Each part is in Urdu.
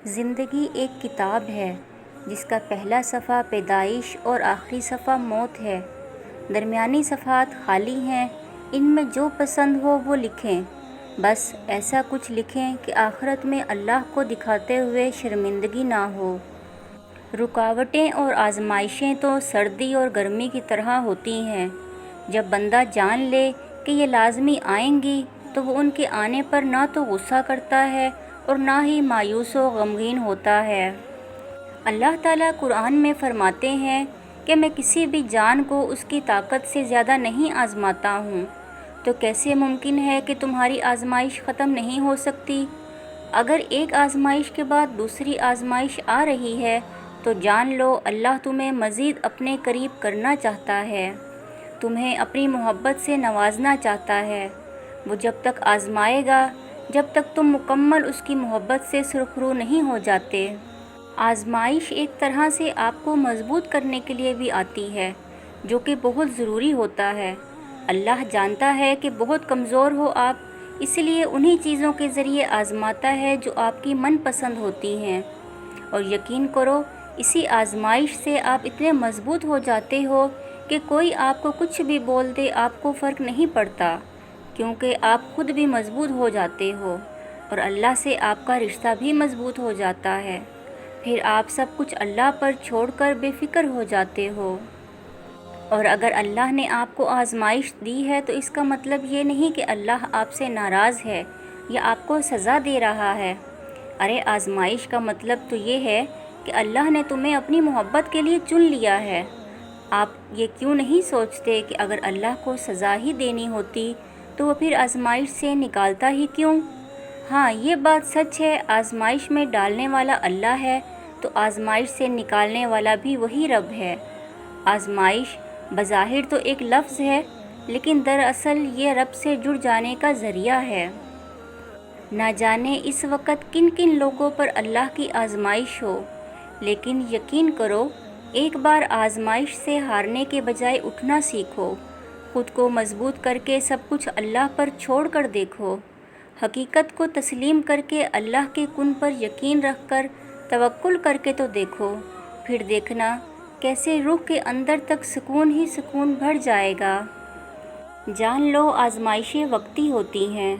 زندگی ایک کتاب ہے جس کا پہلا صفحہ پیدائش اور آخری صفحہ موت ہے۔ درمیانی صفحات خالی ہیں، ان میں جو پسند ہو وہ لکھیں، بس ایسا کچھ لکھیں کہ آخرت میں اللہ کو دکھاتے ہوئے شرمندگی نہ ہو۔ رکاوٹیں اور آزمائشیں تو سردی اور گرمی کی طرح ہوتی ہیں۔ جب بندہ جان لے کہ یہ لازمی آئیں گی تو وہ ان کے آنے پر نہ تو غصہ کرتا ہے اور نہ ہی مایوس و غمگین ہوتا ہے۔ اللہ تعالیٰ قرآن میں فرماتے ہیں کہ میں کسی بھی جان کو اس کی طاقت سے زیادہ نہیں آزماتا ہوں، تو کیسے ممکن ہے کہ تمہاری آزمائش ختم نہیں ہو سکتی؟ اگر ایک آزمائش کے بعد دوسری آزمائش آ رہی ہے تو جان لو اللہ تمہیں مزید اپنے قریب کرنا چاہتا ہے، تمہیں اپنی محبت سے نوازنا چاہتا ہے۔ وہ جب تک آزمائے گا جب تک تم مکمل اس کی محبت سے سرخرو نہیں ہو جاتے۔ آزمائش ایک طرح سے آپ کو مضبوط کرنے کے لیے بھی آتی ہے، جو کہ بہت ضروری ہوتا ہے۔ اللہ جانتا ہے کہ بہت کمزور ہو آپ، اس لیے انہی چیزوں کے ذریعے آزماتا ہے جو آپ کی من پسند ہوتی ہیں، اور یقین کرو اسی آزمائش سے آپ اتنے مضبوط ہو جاتے ہو کہ کوئی آپ کو کچھ بھی بول دے آپ کو فرق نہیں پڑتا، کیونکہ آپ خود بھی مضبوط ہو جاتے ہو اور اللہ سے آپ کا رشتہ بھی مضبوط ہو جاتا ہے۔ پھر آپ سب کچھ اللہ پر چھوڑ کر بے فکر ہو جاتے ہو۔ اور اگر اللہ نے آپ کو آزمائش دی ہے تو اس کا مطلب یہ نہیں کہ اللہ آپ سے ناراض ہے یا آپ کو سزا دے رہا ہے۔ ارے آزمائش کا مطلب تو یہ ہے کہ اللہ نے تمہیں اپنی محبت کے لیے چن لیا ہے۔ آپ یہ کیوں نہیں سوچتے کہ اگر اللہ کو سزا ہی دینی ہوتی تو وہ پھر آزمائش سے نکالتا ہی کیوں؟ ہاں یہ بات سچ ہے، آزمائش میں ڈالنے والا اللہ ہے تو آزمائش سے نکالنے والا بھی وہی رب ہے۔ آزمائش بظاہر تو ایک لفظ ہے، لیکن دراصل یہ رب سے جڑ جانے کا ذریعہ ہے۔ نہ جانے اس وقت کن کن لوگوں پر اللہ کی آزمائش ہو، لیکن یقین کرو ایک بار آزمائش سے ہارنے کے بجائے اٹھنا سیکھو، خود کو مضبوط کر کے سب کچھ اللہ پر چھوڑ کر دیکھو، حقیقت کو تسلیم کر کے اللہ کے کن پر یقین رکھ کر توکل کر کے تو دیکھو، پھر دیکھنا کیسے روح کے اندر تک سکون ہی سکون بھر جائے گا۔ جان لو آزمائشیں وقتی ہوتی ہیں،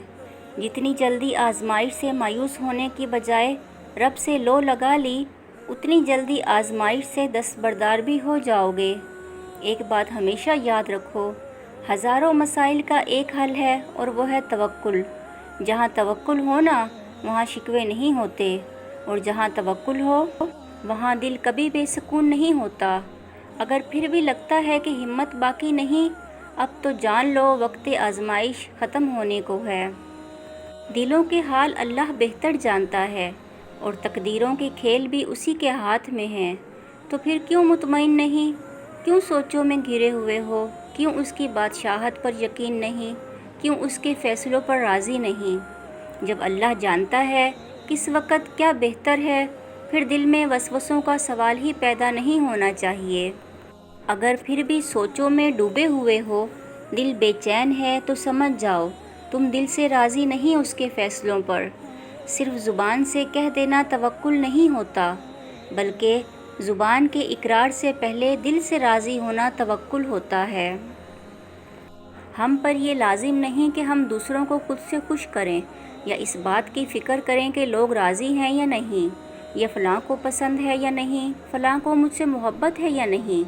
جتنی جلدی آزمائش سے مایوس ہونے کی بجائے رب سے لو لگا لی، اتنی جلدی آزمائش سے دستبردار بھی ہو جاؤ گے۔ ایک بات ہمیشہ یاد رکھو، ہزاروں مسائل کا ایک حل ہے اور وہ ہے توکل۔ جہاں توکل ہو نا وہاں شکوے نہیں ہوتے، اور جہاں توکل ہو وہاں دل کبھی بے سکون نہیں ہوتا۔ اگر پھر بھی لگتا ہے کہ ہمت باقی نہیں، اب تو جان لو وقت آزمائش ختم ہونے کو ہے۔ دلوں کے حال اللہ بہتر جانتا ہے، اور تقدیروں کے کھیل بھی اسی کے ہاتھ میں ہیں، تو پھر کیوں مطمئن نہیں؟ کیوں سوچوں میں گھرے ہوئے ہو؟ کیوں اس کی بادشاہت پر یقین نہیں؟ کیوں اس کے فیصلوں پر راضی نہیں؟ جب اللہ جانتا ہے کس وقت کیا بہتر ہے، پھر دل میں وسوسوں کا سوال ہی پیدا نہیں ہونا چاہیے۔ اگر پھر بھی سوچوں میں ڈوبے ہوئے ہو، دل بے چین ہے، تو سمجھ جاؤ تم دل سے راضی نہیں اس کے فیصلوں پر۔ صرف زبان سے کہہ دینا توکل نہیں ہوتا، بلکہ زبان کے اقرار سے پہلے دل سے راضی ہونا توکل ہوتا ہے۔ ہم پر یہ لازم نہیں کہ ہم دوسروں کو خود سے خوش کریں یا اس بات کی فکر کریں کہ لوگ راضی ہیں یا نہیں، یا فلاں کو پسند ہے یا نہیں، فلاں کو مجھ سے محبت ہے یا نہیں۔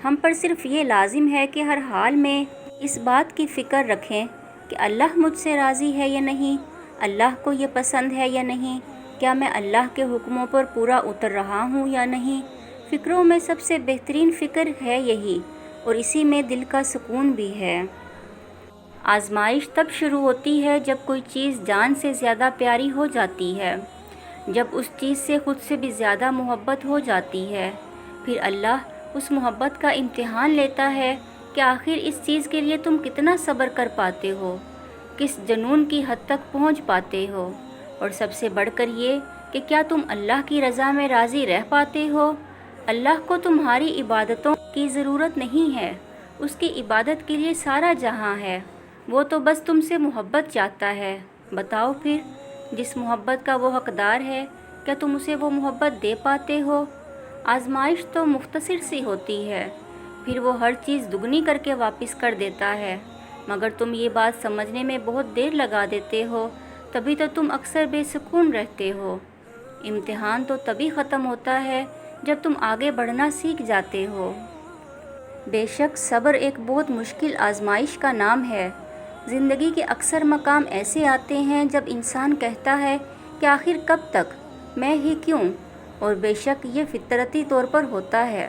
ہم پر صرف یہ لازم ہے کہ ہر حال میں اس بات کی فکر رکھیں کہ اللہ مجھ سے راضی ہے یا نہیں، اللہ کو یہ پسند ہے یا نہیں، کیا میں اللہ کے حکموں پر پورا اتر رہا ہوں یا نہیں۔ فکروں میں سب سے بہترین فکر ہے یہی، اور اسی میں دل کا سکون بھی ہے۔ آزمائش تب شروع ہوتی ہے جب کوئی چیز جان سے زیادہ پیاری ہو جاتی ہے، جب اس چیز سے خود سے بھی زیادہ محبت ہو جاتی ہے۔ پھر اللہ اس محبت کا امتحان لیتا ہے کہ آخر اس چیز کے لیے تم کتنا صبر کر پاتے ہو، کس جنون کی حد تک پہنچ پاتے ہو، اور سب سے بڑھ کر یہ کہ کیا تم اللہ کی رضا میں راضی رہ پاتے ہو۔ اللہ کو تمہاری عبادتوں کی ضرورت نہیں ہے، اس کی عبادت کے لیے سارا جہاں ہے، وہ تو بس تم سے محبت چاہتا ہے۔ بتاؤ پھر، جس محبت کا وہ حقدار ہے کیا تم اسے وہ محبت دے پاتے ہو؟ آزمائش تو مختصر سی ہوتی ہے، پھر وہ ہر چیز دگنی کر کے واپس کر دیتا ہے، مگر تم یہ بات سمجھنے میں بہت دیر لگا دیتے ہو، تبھی تو تم اکثر بے سکون رہتے ہو۔ امتحان تو تبھی ختم ہوتا ہے جب تم آگے بڑھنا سیکھ جاتے ہو۔ بے شک صبر ایک بہت مشکل آزمائش کا نام ہے۔ زندگی کے اکثر مقام ایسے آتے ہیں جب انسان کہتا ہے کہ آخر کب تک، میں ہی کیوں؟ اور بے شک یہ فطرتی طور پر ہوتا ہے۔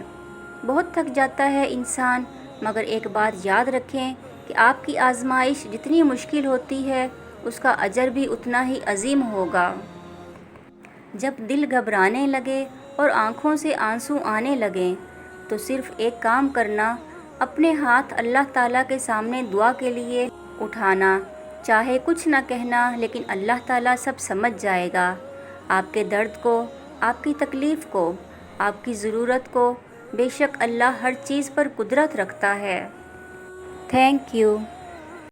بہت تھک جاتا ہے انسان، مگر ایک بات یاد رکھیں کہ آپ کی آزمائش جتنی مشکل ہوتی ہے اس کا اجر بھی اتنا ہی عظیم ہوگا۔ جب دل گھبرانے لگے اور آنکھوں سے آنسو آنے لگیں تو صرف ایک کام کرنا، اپنے ہاتھ اللہ تعالیٰ کے سامنے دعا کے لیے اٹھانا، چاہے کچھ نہ کہنا، لیکن اللہ تعالیٰ سب سمجھ جائے گا، آپ کے درد کو، آپ کی تکلیف کو، آپ کی ضرورت کو۔ بے شک اللہ ہر چیز پر قدرت رکھتا ہے۔ Thank you.